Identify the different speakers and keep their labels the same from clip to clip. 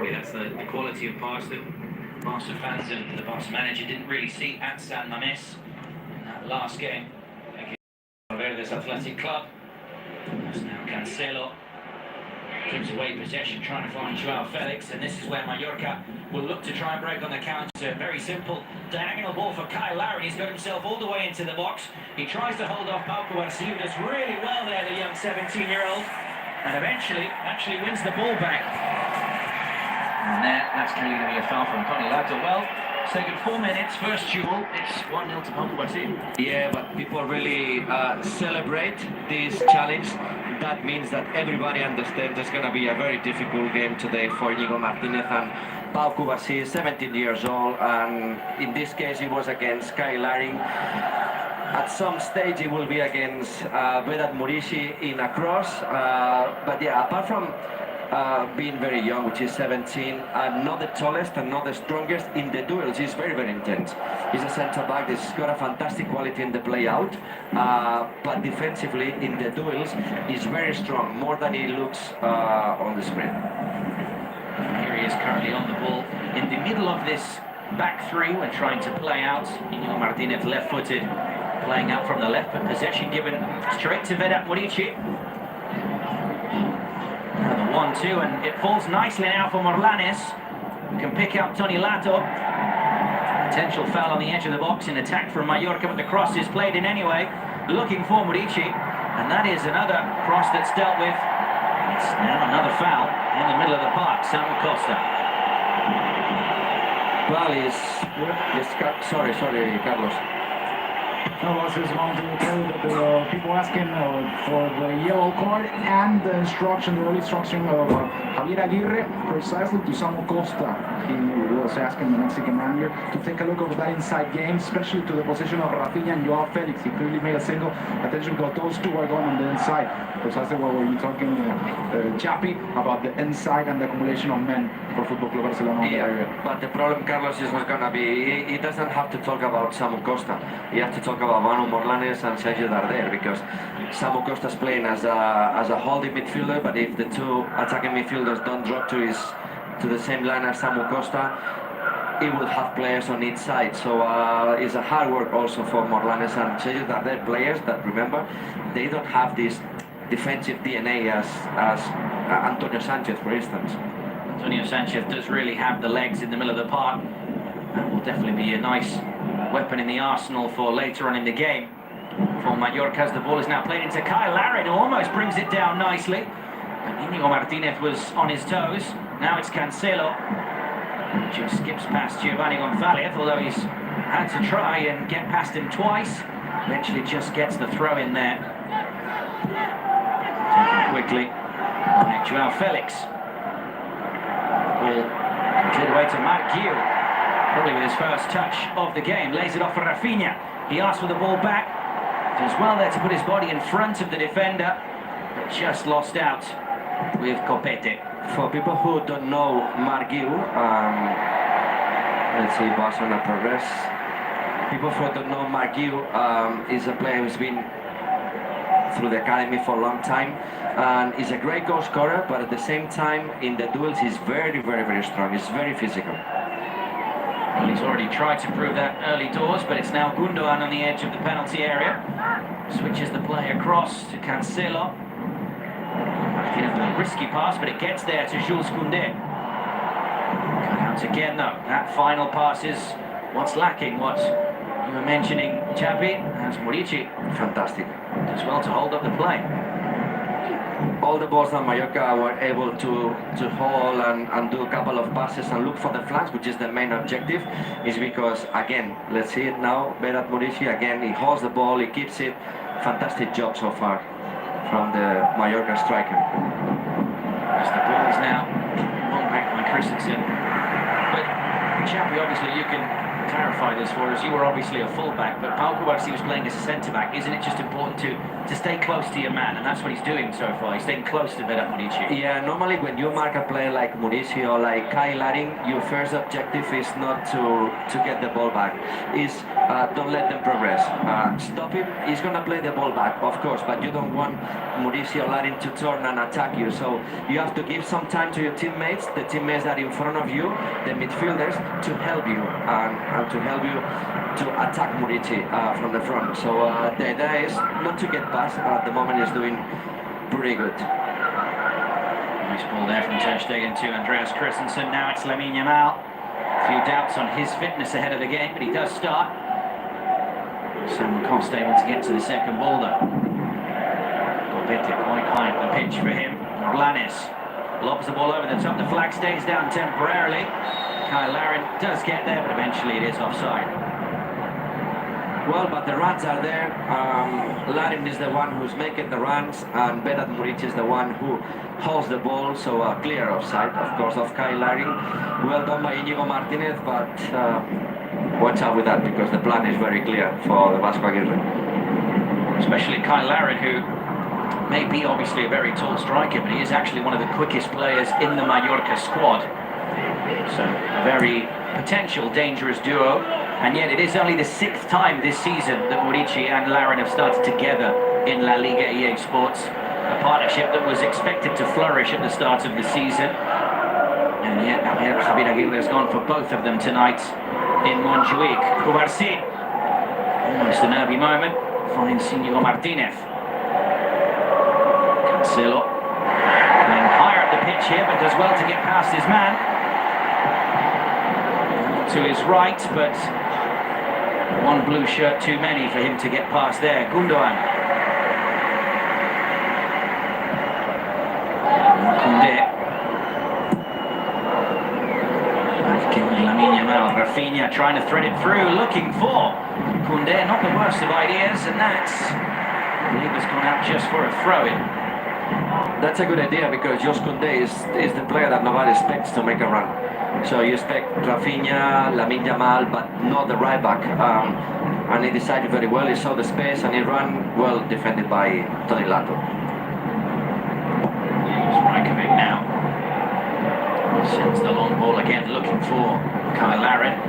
Speaker 1: Maybe that's the quality of pass that Barca fans and the Barca manager didn't really see at San Mamés in that last game. This athletic club. That's now Cancelo. Gives away possession, trying to find Joao Felix, and this is where Mallorca will look to try and break on the counter. Very simple diagonal ball for Kyle Larry. He's got himself all the way into the box. He tries to hold off Pau Cubarsí, does really well there, the young 17-year-old, and eventually actually wins the ball back. And that's clearly going to be a foul from Toni Lato. Well, second 4 minutes, first duel, it's 1-0 to Pau Cubarsí.
Speaker 2: Yeah, but people really celebrate this challenge. That means that everybody understands it's going to be a very difficult game today for Íñigo Martínez and Pau Cubarsí, 17 years old, and in this case it was against Kyle Larry. At some stage it will be against Vedat Murici in a cross, but yeah, apart from being very young, which is 17, and not the tallest and not the strongest in the duels, he's very, very intense. He's a centre-back that's got a fantastic quality in the play-out, but defensively in the duels, he's very strong, more than he looks on the screen.
Speaker 1: Here he is currently on the ball in the middle of this back three when trying to play out. Íñigo Martínez left-footed, playing out from the left, but possession given straight to Vedat Murici. The 1-2, and it falls nicely now for Morlanes. Can pick up Toni Lato. Potential foul on the edge of the box in attack from Mallorca, but the cross is played in anyway. Looking for Murici, and that is another cross that's dealt with. It's now another foul in the middle of the park. Samu Costa.
Speaker 2: Well, sorry, Carlos.
Speaker 3: No, I was just going to tell you that the people asking for the yellow card and the instruction, the early instruction of Javier Aguirre, precisely to Samu Costa. He was asking the Mexican manager to take a look over that inside game, especially to the position of Rafinha and Joao Felix. He clearly made a single attention because those two are going on the inside. Precisely what were you talking, Chapi, about the inside and the accumulation of men for Football Club Barcelona.
Speaker 2: Yeah, but the problem, Carlos, is not going to be, he doesn't have to talk about Samu Costa. He has to talk about Manu Morlanes and Sergio Darder, because Samu Costa's playing as a holding midfielder, but if the two attacking midfielders don't drop to the same line as Samu Costa, he will have players on each side. So it's a hard work also for Morlanes and Sergio Darder, players that, remember, they don't have this defensive DNA as Antonio Sanchez, for instance.
Speaker 1: Antonio Sanchez does really have the legs in the middle of the park. That will definitely be a nice weapon in the arsenal for later on in the game for Mallorca, as the ball is now played into Kyle Larry, who almost brings it down nicely. But Íñigo Martínez was on his toes. Now it's Cancelo. Just skips past Giovanni González, although he's had to try and get past him twice. Eventually just gets the throw in there. Taken quickly. And Joao Felix. Ball cleared away to Marc Guiu. Probably with his first touch of the game, lays it off for Rafinha. He asks for the ball back. Does well there to put his body in front of the defender, but just lost out with Copete.
Speaker 2: For people who don't know Marc Guiu, let's see, Barcelona progress. People who don't know Marc Guiu is a player who's been through the academy for a long time, and he's a great goal scorer, but at the same time in the duels he's very, very, very strong. He's very physical.
Speaker 1: Well, he's already tried to prove that early doors, but it's now Gundogan on the edge of the penalty area. Switches the play across to Cancelo. A risky pass, but it gets there to Jules Koundé. Cut out again, though. That final pass is what's lacking. What you were mentioning, Chapi, as Murici.
Speaker 2: Fantastic.
Speaker 1: Does well to hold up the play.
Speaker 2: All the balls that Mallorca were able to hold and do a couple of passes and look for the flanks, which is the main objective, is because, again, let's see it now, Vedat Murici, again, he holds the ball, he keeps it. Fantastic job so far from the Mallorca striker.
Speaker 1: As the ball is now won back by Christensen. But, Chappie, obviously you can clarify this for us. You were obviously a fullback, but Pau Cubarsí was playing as a centre-back. Isn't it just important to to stay close to your man, and that's what he's doing so far. He's staying close to Vedat Murici.
Speaker 2: Yeah, normally when you mark a player like Murici or like Kyle Larin, your first objective is not to get the ball back. Is don't let them progress. Stop him. He's gonna play the ball back, of course, but you don't want Murici or Larin to turn and attack you. So you have to give some time to your teammates, the teammates that are in front of you, the midfielders, to help you and to help you to attack Murici from the front. So the idea is not to get past. At the moment, he's doing pretty good.
Speaker 1: Nice ball there from Ter Stegen to Andreas Christensen. Now it's Lamine Yamal. A few doubts on his fitness ahead of the game, but he does start. Sam Costa able to get to the second ball though. Gobete quite high up the pitch for him. Blanes lobs the ball over the top. The flag stays down temporarily. Kyle Larin does get there, but eventually it is offside.
Speaker 2: Well, but the runs are there. Larin is the one who's making the runs, and Vedat Murici is the one who holds the ball, so clear offside, of course, of Kyle Larin. Well done by Íñigo Martínez, but watch out with that, because the plan is very clear for the Vasco Aguirre.
Speaker 1: Especially Kyle Larin, who may be obviously a very tall striker, but he is actually one of the quickest players in the Mallorca squad. So a very potential dangerous duo. And yet it is only the 6th time this season that Murici and Larin have started together in La Liga EA Sports. A partnership that was expected to flourish at the start of the season. And yet Javier Aguirre has gone for both of them tonight in Montjuic. Cubarsí, almost a nervy moment, finds Íñigo Martínez. Cancelo playing higher up the pitch here, but does well to get past his man. To his right, but one blue shirt too many for him to get past there. Gundogan. Koundé. Back in Lamine Yamal. Rafinha trying to thread it through, looking for Koundé. Not the worst of ideas, and that's, I believe, has gone out just for a throw-in.
Speaker 2: That's a good idea, because Jos Koundé is the player that nobody expects to make a run. So you expect Rafinha, Lamine Yamal, but not the right back. And he decided very well. He saw the space and he ran well, defended by Toni Lato.
Speaker 1: Strajkovic now sends the long ball again, looking for Kyle Larin.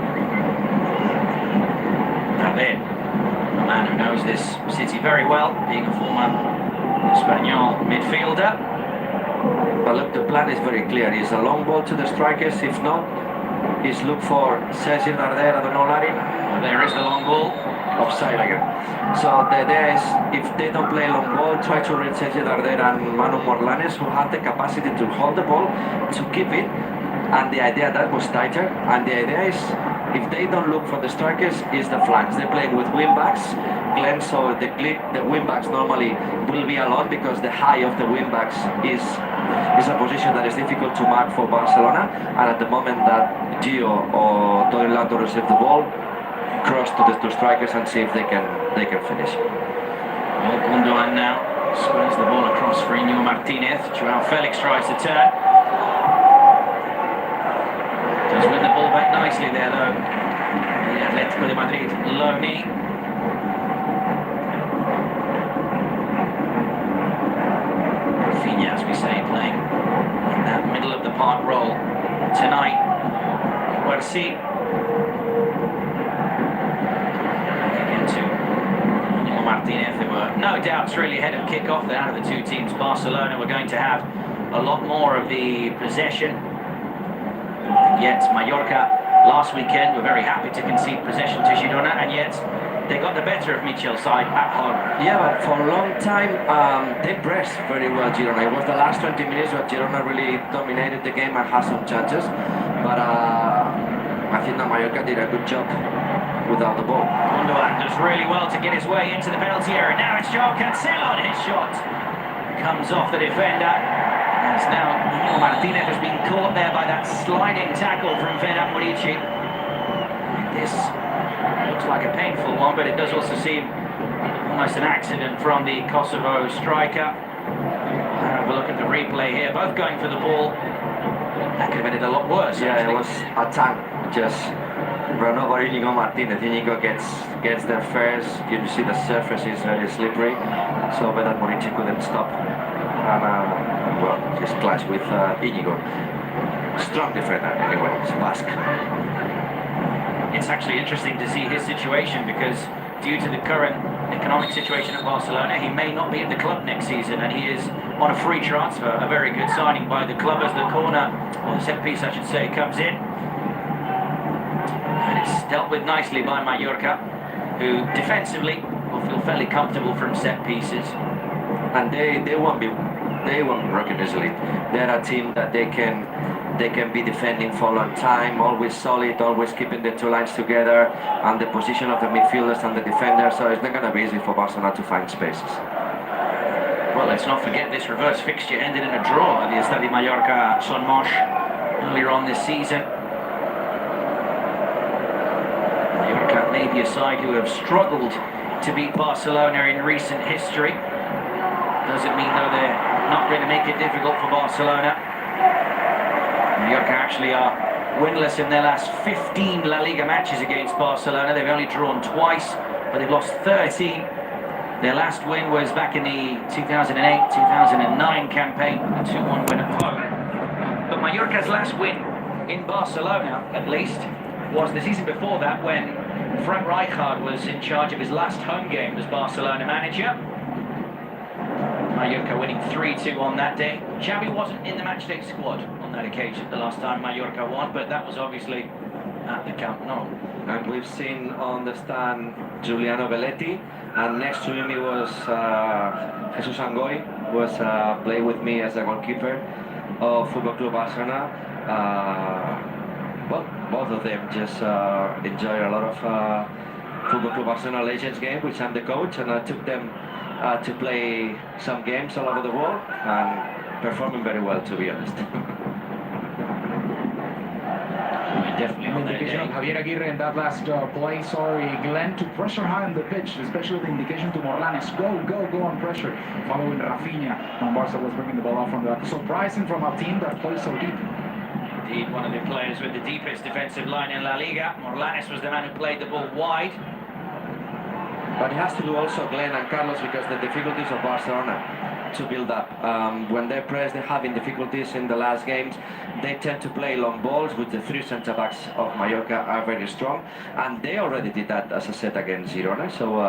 Speaker 1: David, a man who knows this city very well, being a former Espanyol midfielder.
Speaker 2: But look, the plan is very clear. It's a long ball to the strikers. If not, is look for Sergi Darder, I don't know, Larin.
Speaker 1: Well, there is the long ball.
Speaker 2: Offside again. So the idea is, if they don't play long ball, try to reach Sergi Darder and Manu Morlanes, who have the capacity to hold the ball, to keep it. And the idea that was tighter. And the idea is, if they don't look for the strikers, is the flanks. They're playing with wing backs. Glenn, so the wing backs normally will be alone, because the high of the wing backs is a position that is difficult to mark for Barcelona. And at the moment that Gio or Toni Lato receive the ball, cross to the two strikers and see if they can finish.
Speaker 1: Well, Gundogan now squares the ball across for Íñigo Martínez. Joao Felix tries to turn. Does win the ball back nicely there though. The Atletico de Madrid loanee. Rafinha, as we say, playing in that middle of the park role tonight. Cubarsí. Again to Íñigo Martínez. There were no doubts really ahead of kick-off that out of the two teams, Barcelona were going to have a lot more of the possession. Yet Mallorca last weekend were very happy to concede possession to Girona, and yet they got the better of Michel's side at home.
Speaker 2: Yeah, but for a long time they pressed very well Girona. It was the last 20 minutes where Girona really dominated the game and had some chances. But I think that Mallorca did a good job without the ball.
Speaker 1: Gundogan does really well to get his way into the penalty area. Now it's Joao Cancelo, and his shot comes off the defender. As now Íñigo Martínez has been caught there by that sliding tackle from Vedat Murici. This looks like a painful one, but it does also seem almost an accident from the Kosovo striker. Have a look at the replay here, both going for the ball. That could have ended a lot worse.
Speaker 2: Yeah,
Speaker 1: actually.
Speaker 2: it was a tank just run over Inigo Martinez. Inigo gets there first. You see the surface is very slippery, so Vedat Murici couldn't stop. And well, just clashed with Inigo. Strong defender anyway, it's Basque.
Speaker 1: It's actually interesting to see his situation because due to the current economic situation at Barcelona, he may not be at the club next season, and he is on a free transfer. A very good signing by the club as the corner, or the set piece I should say, comes in. And it's dealt with nicely by Mallorca, who defensively will feel fairly comfortable from set pieces.
Speaker 2: And they won't be broken easily. They're a team that they can be defending for a long time, always solid, always keeping the two lines together, and the position of the midfielders and the defenders, so it's not going to be easy for Barcelona to find spaces.
Speaker 1: Well, let's not forget this reverse fixture ended in a draw at the Estadio Mallorca Son Moix earlier on this season. Mallorca may be a side who have struggled to beat Barcelona in recent history. Doesn't mean, though, they're not going to make it difficult for Barcelona. Mallorca actually are winless in their last 15 La Liga matches against Barcelona. They've only drawn twice, but they've lost 13. Their last win was back in the 2008-2009 campaign, a 2-1 win at home. But Mallorca's last win in Barcelona, at least, was the season before that when Frank Rijkaard was in charge of his last home game as Barcelona manager. Mallorca winning 3-2 on that day. Xavi wasn't in the matchday squad on that occasion, the last time Mallorca won, but that was obviously at the Camp Nou.
Speaker 2: And we've seen on the stand Giuliano Belletti, and next to him he was Jesus Angoy, who was played with me as a goalkeeper of Football Club Barcelona. Well, both of them just enjoy a lot of Football Club Barcelona Legends game, which I'm the coach, and I took them to play some games all over the world, and performing very well, to be honest.
Speaker 1: Definitely
Speaker 3: An
Speaker 1: on their
Speaker 3: indication of
Speaker 1: day.
Speaker 3: Javier Aguirre in that last play, Glenn, to pressure high on the pitch, especially the indication to Morlanes, go on pressure, following Rafinha when Barca was bringing the ball out from the back. Surprising from a team that plays so deep.
Speaker 1: Indeed, one of the players with the deepest defensive line in La Liga. Morlanes was the man who played the ball wide.
Speaker 2: But it has to do also, Glenn and Carlos, because the difficulties of Barcelona to build up. When they press, they're having difficulties in the last games. They tend to play long balls, which the three centre-backs of Mallorca are very strong. And they already did that, as I said, against Girona. So,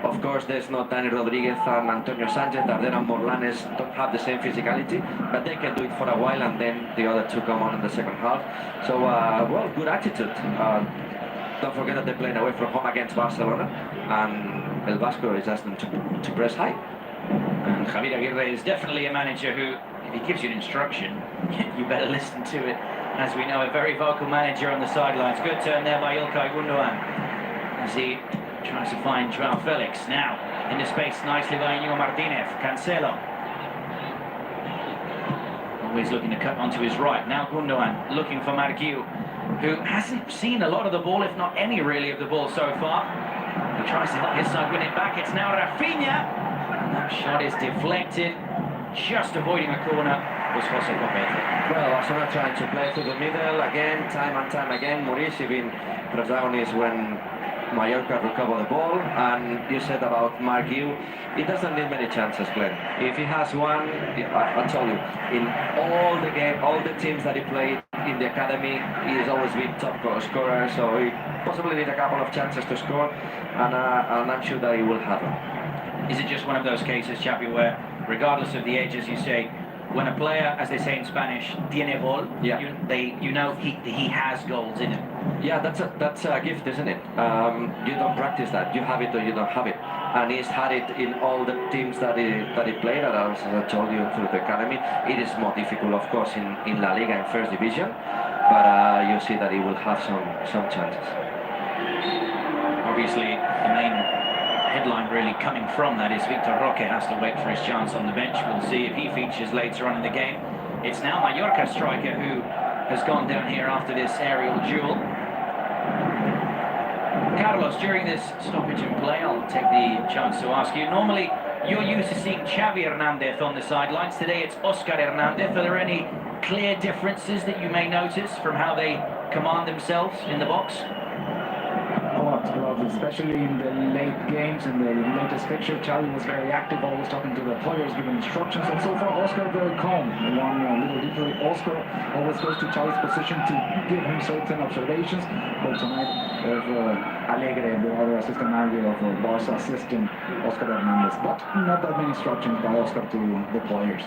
Speaker 2: of course, there's no Dani Rodriguez and Antonio Sanchez. Ardena and Morlanes don't have the same physicality, but they can do it for a while, and then the other two come on in the second half. So, well, good attitude. Don't forget that they're playing away from home against Barcelona, and El Vasco is asking them to press high.
Speaker 1: And Javier Aguirre is definitely a manager who, if he gives you an instruction, you better listen to it. As we know, a very vocal manager on the sidelines. Good turn there by Ilkay Gundogan as he tries to find Joao Felix. Now, into space nicely by Inigo Martinez. Cancelo. Always looking to cut onto his right. Now Gundogan looking for Marquiu, who hasn't seen a lot of the ball, if not any really of the ball so far. He tries to help his side win it back. It's now Rafinha. And that shot is deflected. Just avoiding a corner was Jose Copete.
Speaker 2: Well, Barcelona trying to play through the middle again, time and time again. Maurici being protagonist when Mallorca recover the ball. And you said about Marquiu, he doesn't need many chances, Glenn. If he has one, I told you, in all the teams that he played in the academy, he has always been top goal scorer. So he possibly needs a couple of chances to score, and I'm sure that he will have them.
Speaker 1: Is it just one of those cases, Xavi, where regardless of the age, as you say, when a player, as they say in Spanish, tiene gol,
Speaker 2: yeah,
Speaker 1: you know he has goals in him.
Speaker 2: Yeah, that's a gift, isn't it? You don't practice that. You have it or you don't have it. And he's had it in all the teams that he played. As I told you through the academy, it is more difficult, of course, in La Liga in first division. But you see that he will have some chances.
Speaker 1: Obviously, the main headline really coming from that is Victor Roque has to wait for his chance on the bench. We'll see if he features later on in the game. It's now Mallorca striker who has gone down here after this aerial duel. Carlos, during this stoppage in play, I'll take the chance to ask you. Normally, you're used to seeing Xavi Hernandez on the sidelines. Today, it's Oscar Hernandez. Are there any clear differences that you may notice from how they command themselves in the box?
Speaker 3: A lot, especially in the late games, in the latest fixture. Xavi was very active, always talking to the players, giving instructions, and so far Oscar very calm. One little detail, Oscar always goes to Xavi's position to give him certain observations. But tonight, of Alegre, the other assistant manager of Barca, assisting Oscar Hernandez, but not that many instructions by Oscar to the players.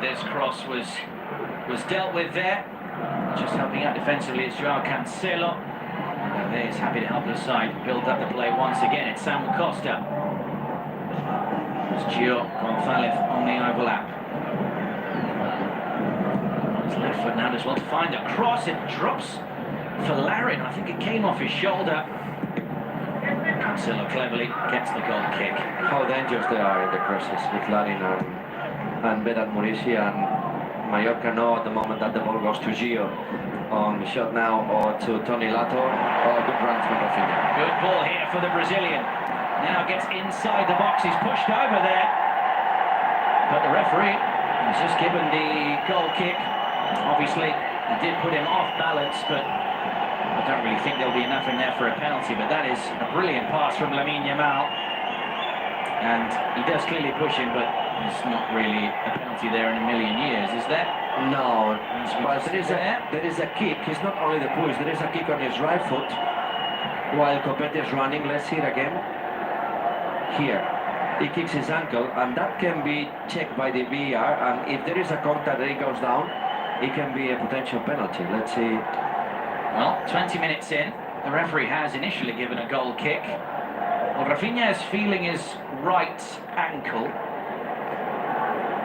Speaker 1: This cross was dealt with there. Just helping out defensively is Joao Cancelo. There he's happy to help his side build up the play once again. It's Samuel Costa. It's Gio Gonzalez on the overlap. His left foot now as well to find a cross. It drops for Larin. I think it came off his shoulder. Cancelo cleverly gets the goal kick.
Speaker 2: How dangerous they are in the crosses with Larin and Vedat Murici, and Mallorca know at the moment that the ball goes to Gio on the shot now, or to Tony Lato. Good run from Rafinha.
Speaker 1: Good ball here for the Brazilian. Now gets inside the box. He's pushed over there, but the referee has just given the goal kick. Obviously, he did put him off balance, but I don't really think there'll be enough in there for a penalty. But that is a brilliant pass from Lamine Yamal, and he does clearly push him, but there's not really a penalty there in a million years, is there?
Speaker 2: No, but there is a kick. It's not only the push, there is a kick on his right foot while Copete is running. Let's see it again. Here, he kicks his ankle, and that can be checked by the VAR, and if there is a contact that he goes down, it can be a potential penalty. Let's see.
Speaker 1: Well, 20 minutes in, the referee has initially given a goal kick. Well, Rafinha is feeling his right ankle.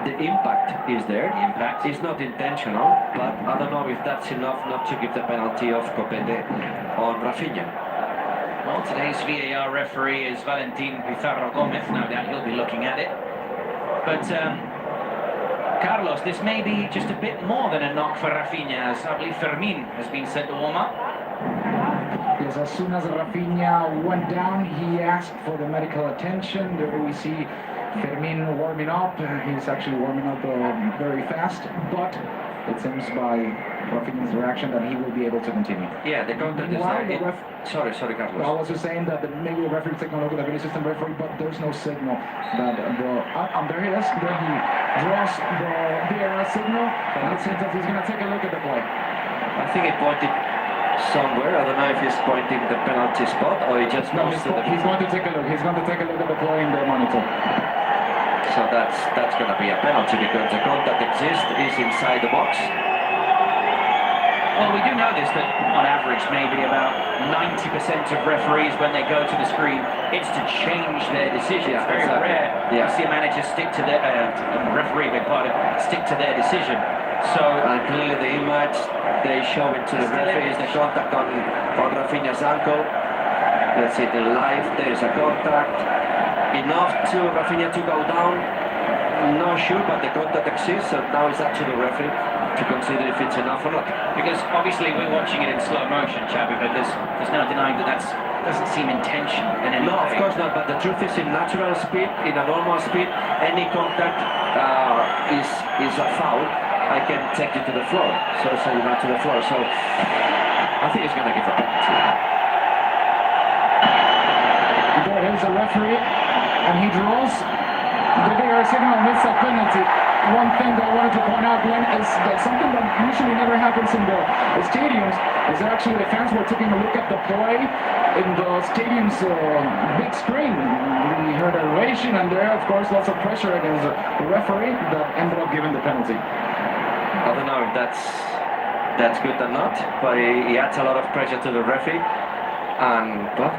Speaker 2: The impact is there.
Speaker 1: The impact
Speaker 2: is not intentional, but I don't know if that's enough not to give the penalty of Copete on Rafinha.
Speaker 1: Well, today's VAR referee is Valentin Pizarro Gomez. No doubt he'll be looking at it. But Carlos, this may be just a bit more than a knock for Rafinha, as I believe Fermin has been sent to warm up.
Speaker 3: Yes, as soon as Rafinha went down, he asked for the medical attention. There we see Fermin warming up. He's actually warming up very fast, but it seems by Rafinha's reaction that he will be able to continue.
Speaker 2: Yeah, the contact is there. Sorry, Carlos.
Speaker 3: I was just saying that maybe the referee taking a look at the video system referee, but there's no signal that there he is. There he draws the VAR signal, and it seems that he's going to take a look at the play.
Speaker 2: I think it pointed somewhere. I don't know if he's pointing the penalty spot or he just goes to the...
Speaker 3: He's going to take a look. He's going to take a look at the play in the monitor.
Speaker 2: So that's going to be a penalty because the contact exists, is inside the box.
Speaker 1: Well, we do know this, that on average maybe about 90% of referees, when they go to the screen, it's to change their decision. It's very rare to see a manager stick to their referee, stick to their decision. So
Speaker 2: clearly the image they show it to the referee is the contact on Rafinha's ankle. Let's see it in live. There is a contact. Enough to Rafinha to go down. Not sure, but the contact exists, so now it's up to the referee to consider if it's enough or not.
Speaker 1: Because obviously we're watching it in slow motion, Xavi, but there's no denying that doesn't seem intentional in any way.
Speaker 2: No, of course not, but the truth is in natural speed, in a normal speed, any contact is a foul. I can take you to the floor, so you're not to the floor. So I think he's going to give a penalty.
Speaker 3: There is a referee, and he draws the VAR signal, and it's a penalty. One thing that I wanted to point out, Glenn, is that something that usually never happens in the stadiums is that actually the fans were taking a look at the play in the stadium's big screen. We heard a ovation, and there, of course, lots of pressure against the referee that ended up giving the penalty.
Speaker 2: I don't know if that's good or not, but he adds a lot of pressure to the referee, and but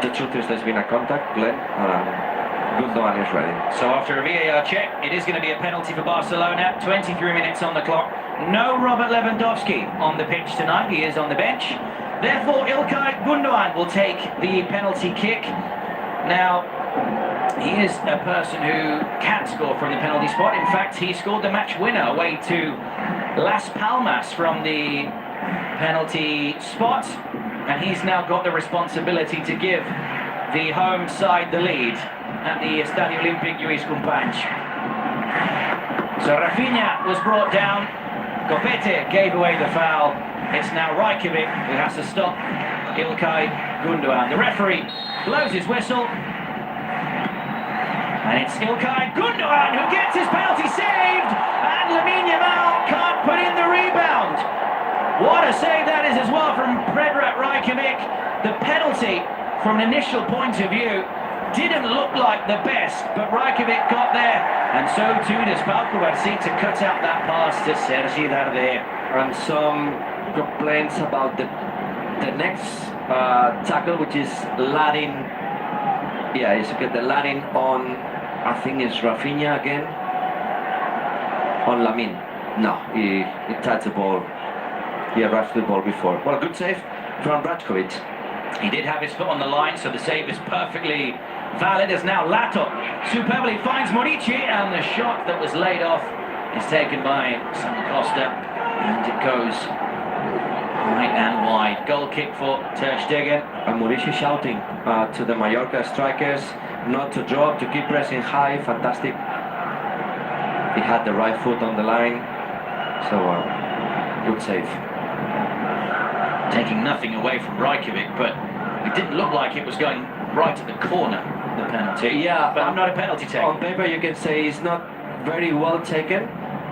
Speaker 2: the truth is there's been a contact, Glenn. Gundogan is ready.
Speaker 1: So after a VAR check, it is going to be a penalty for Barcelona. 23 minutes on the clock. No Robert Lewandowski on the pitch tonight. He is on the bench. Therefore, Ilkay Gundogan will take the penalty kick. Now, he is a person who can score from the penalty spot. In fact, he scored the match winner away to Las Palmas from the penalty spot. And he's now got the responsibility to give the home side the lead at the Estadio Olímpic Lluís Companys. So Rafinha was brought down. Copete gave away the foul. It's now Rajkovic who has to stop Ilkay Gundogan. The referee blows his whistle. And it's Ilkay Gundogan who gets his penalty saved. And Lamine Yamal can't put in the rebound. What a save that is as well from Predrag Rajkovic. The penalty, from an initial point of view, didn't look like the best, but Rajkovic got there, and so too does Barcelona to cut out that pass to Sergi Darder.
Speaker 2: And some complaints about the next tackle, which is landing. Yeah, it's okay, the landing on, I think it's Rafinha again. On Lamine. No, he touched the ball. He arrived to the ball before. Well, good save from Rajkovic.
Speaker 1: He did have his foot on the line, so the save is perfectly valid. As now Lato superbly finds Morici, and the shot that was laid off is taken by Samu Costa, and it goes right and wide. Goal kick for Ter Stegen.
Speaker 2: And Morici shouting to the Mallorca strikers not to drop, to keep pressing high. Fantastic. He had the right foot on the line, so good save.
Speaker 1: Taking nothing away from Rajkovic, but it didn't look like it was going right at the corner, the penalty.
Speaker 2: Yeah,
Speaker 1: but I'm not a penalty taker.
Speaker 2: On paper you can say it's not very well taken,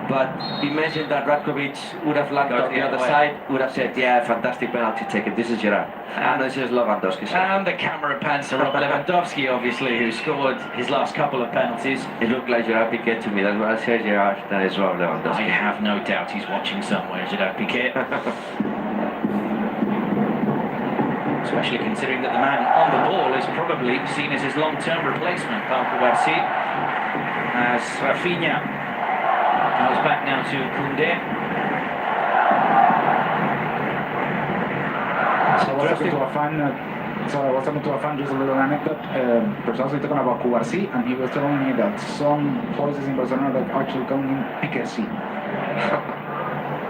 Speaker 2: but imagine that Rajkovic would have landed on the other side, would have said, yeah, fantastic penalty taken, this is Gerard. And this is Lewandowski.
Speaker 1: And the camera pans to Robert Lewandowski, obviously, who scored his last couple of penalties.
Speaker 2: It looked like Gerard Piqué to me, that's what I said, Gerard, that is Robert Lewandowski.
Speaker 1: I have no doubt he's watching somewhere, Gerard Piqué. Especially considering that the man on the ball is probably seen as his long-term replacement, Pau Cubarsí, as Rafinha goes back now to Koundé.
Speaker 3: So what's happened to a fan, just a little anecdote, precisely talking about Cubarsí, and he was telling me that some places in Barcelona that actually call him Piqué-sí.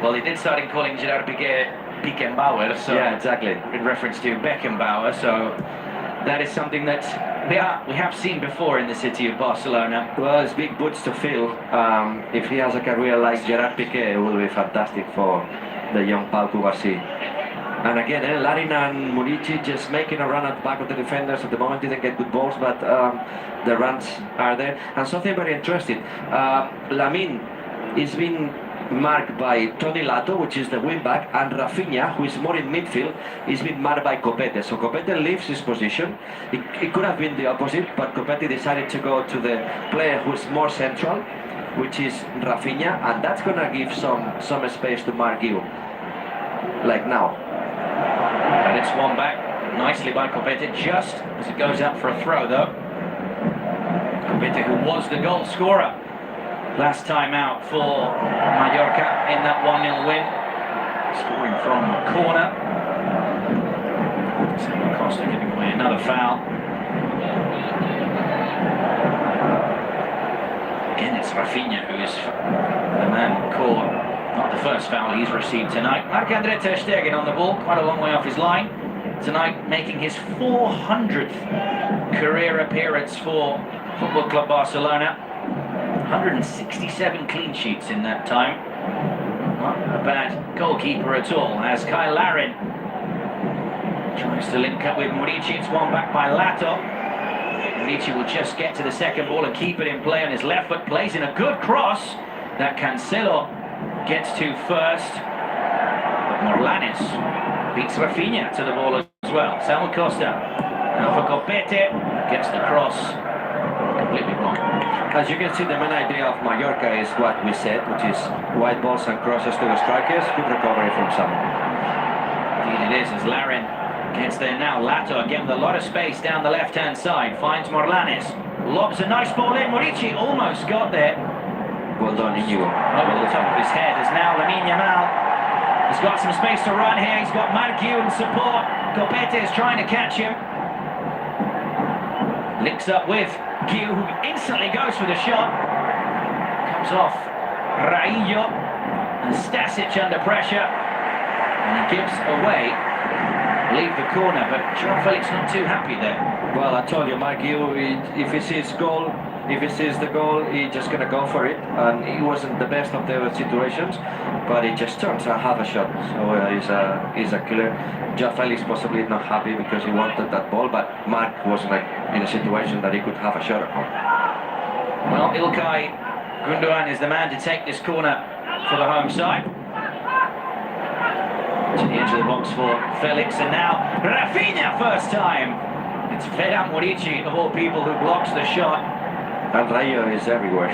Speaker 1: Well, he did start calling Gerard Piqué Beckenbauer, so
Speaker 2: yeah, exactly,
Speaker 1: in reference to Beckenbauer, so that is something that we have seen before in the city of Barcelona.
Speaker 2: Well, it's big boots to fill. If he has a career like Gerard Piqué, it will be fantastic for the young Pau Cubarsí. And again, Larin and Murici just making a run at the back of the defenders. At the moment didn't get good balls, but the runs are there. And something very interesting, Lamine is being marked by Tony Lato, which is the wing back, and Rafinha, who is more in midfield, is being marked by Copete. So Copete leaves his position. It could have been the opposite, but Copete decided to go to the player who is more central, which is Rafinha, and that's gonna give some space to mark you, like now.
Speaker 1: And it's one back nicely by Copete, just as it goes up for a throw, though. Copete, who was the goal scorer last time out for Mallorca in that 1-0 win, scoring from a corner. Samu Costa giving away another foul. Again, it's Rafinha who is the man caught. Not the first foul he's received tonight. Marc-Andre Ter Stegen on the ball, quite a long way off his line. Tonight making his 400th career appearance for Football Club Barcelona. 167 clean sheets in that time. Not a bad goalkeeper at all, as Kyle Larin tries to link up with Murici. It's one back by Lato. Murici will just get to the second ball and keep it in play on his left foot. Plays in a good cross that Cancelo gets to first. But Morlanes beats Rafinha to the ball as well. Samu Costa. Now for Copete. Gets the cross. Completely wrong.
Speaker 2: As you can see, the main idea of Mallorca is what we said, which is wide balls and crosses to the strikers. Good recovery from Samu.
Speaker 1: Indeed it is, as Larin gets there now. Lato again with a lot of space down the left-hand side. Finds Morlanes. Lobs a nice ball in. Murici almost got there.
Speaker 2: Well done, Inigo.
Speaker 1: Over the top of his head as now Lamine Yamal has got some space to run here. He's got Marquiu in support. Copete is trying to catch him. Links up with Guiu, who instantly goes for the shot. Comes off Raillo, and Stasic under pressure. And he gives away, leave the corner, but João Felix not too happy there.
Speaker 2: Well, I told you, Marquiu, if he sees goal, If he sees the goal, he's just gonna go for it. And it wasn't the best of the situations, but he just turns and have a shot. So he's a killer. Joao Felix possibly not happy because he wanted that ball, but Mark wasn't in a situation that he could have a shot at home.
Speaker 1: Well, Ilkay Gundogan is the man to take this corner for the home side. To the edge of the box for Felix, and now Rafinha first time. It's Vedat Murici, of all people, who blocks the shot.
Speaker 2: And Rayo is everywhere.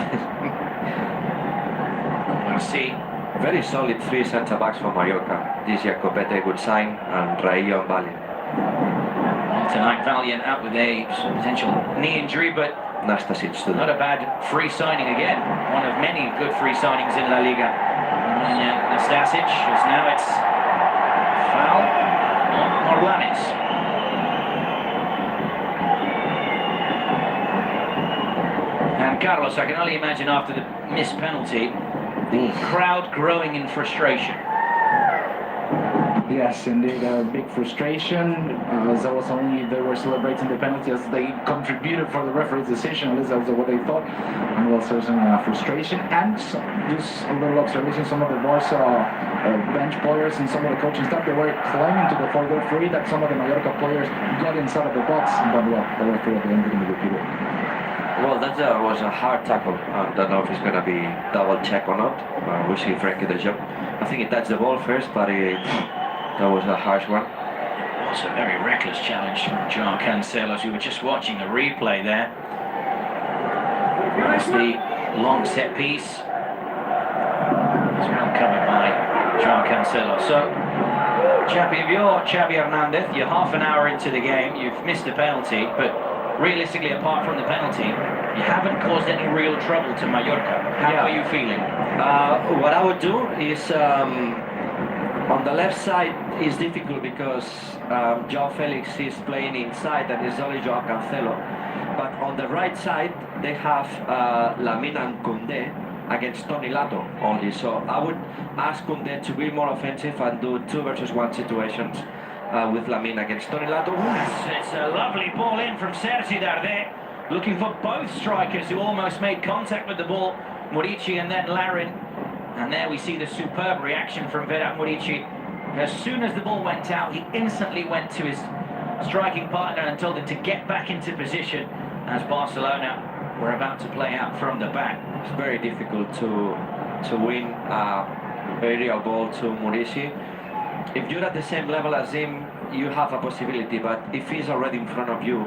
Speaker 1: We'll see.
Speaker 2: Very solid three centre-backs for Mallorca. This Jacopete, good sign, and Rayo and Valiant.
Speaker 1: Tonight, Valiant out with a potential knee injury, but
Speaker 2: Nastasic too.
Speaker 1: not a bad free signing again. One of many good free signings in La Liga. And Nastasic, as now it's foul on Morlanes. And Carlos, I can only imagine after the missed penalty, the crowd growing in frustration.
Speaker 3: Yes, indeed, a big frustration. They were celebrating the penalty as they contributed for the referee's decision. At least that's what they thought. And also some frustration and just a little observation. Some of the Barca bench players and some of the coaching staff, they were claiming to the referee that some of the Mallorca players got inside of the box, but well, the referee at the end didn't repeat it.
Speaker 2: Well, that was a hard tackle. I don't know if it's going to be double check or not. We see Frankie the job. I think he touched the ball first, but that was a harsh one.
Speaker 1: It's a very reckless challenge from Joao Cancelo, as we were just watching the replay there. That's the long set piece. It's well covered by Joao Cancelo. So, Chappy, if you're Xavi Hernandez, you're half an hour into the game, you've missed a penalty, but realistically, apart from the penalty, you haven't caused any real trouble to Mallorca. How are you feeling?
Speaker 2: What I would do is, on the left side is difficult because Joao Felix is playing inside and it's only Joao Cancelo. But on the right side, they have Lamine and Koundé against Tony Lato only. So I would ask Koundé to be more offensive and do 2 versus 1 situations with Lamine against Tony Lato.
Speaker 1: It's a lovely ball in from Sergi Darder, looking for both strikers who almost made contact with the ball, Murici and then Larin. And there we see the superb reaction from Vedat Murici. As soon as the ball went out, he instantly went to his striking partner and told him to get back into position, as Barcelona were about to play out from the back.
Speaker 2: It's very difficult to win aerial ball to Murici. If you're at the same level as him, you have a possibility, but if he's already in front of you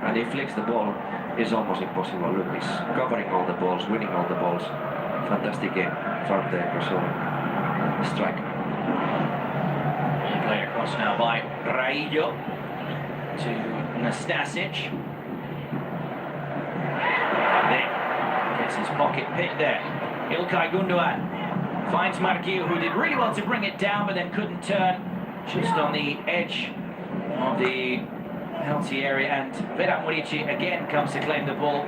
Speaker 2: and he flicks the ball, it's almost impossible. Look, he's covering all the balls, winning all the balls. Fantastic game from the Barcelona striker.
Speaker 1: Played across now by Raillo to Nastasic. Gets his pocket picked there. Ilkay Gundogan finds Marquillo, who did really well to bring it down, but then couldn't turn. Just on the edge of the penalty area, and Vedat Murici again comes to claim the ball.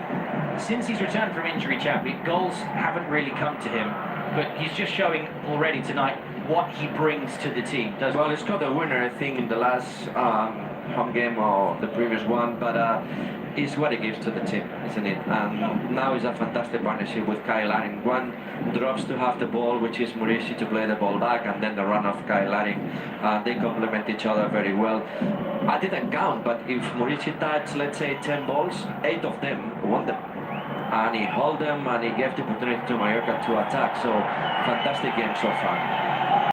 Speaker 1: Since he's returned from injury, Chappie, goals haven't really come to him, but he's just showing already tonight what he brings to the team.
Speaker 2: Well, he's got the winner, I think, in the last home game or the previous one, but it's what he gives to the team, isn't it? And now it's a fantastic partnership with Kyle Larin. One drops to have the ball, which is Murici to play the ball back, and then the run of Kyle Larin. They complement each other very well. I didn't count, but if Murici touched, let's say, 10 balls, 8 of them won them. And he held them and he gave the opportunity to Mallorca to attack. So, fantastic game so far.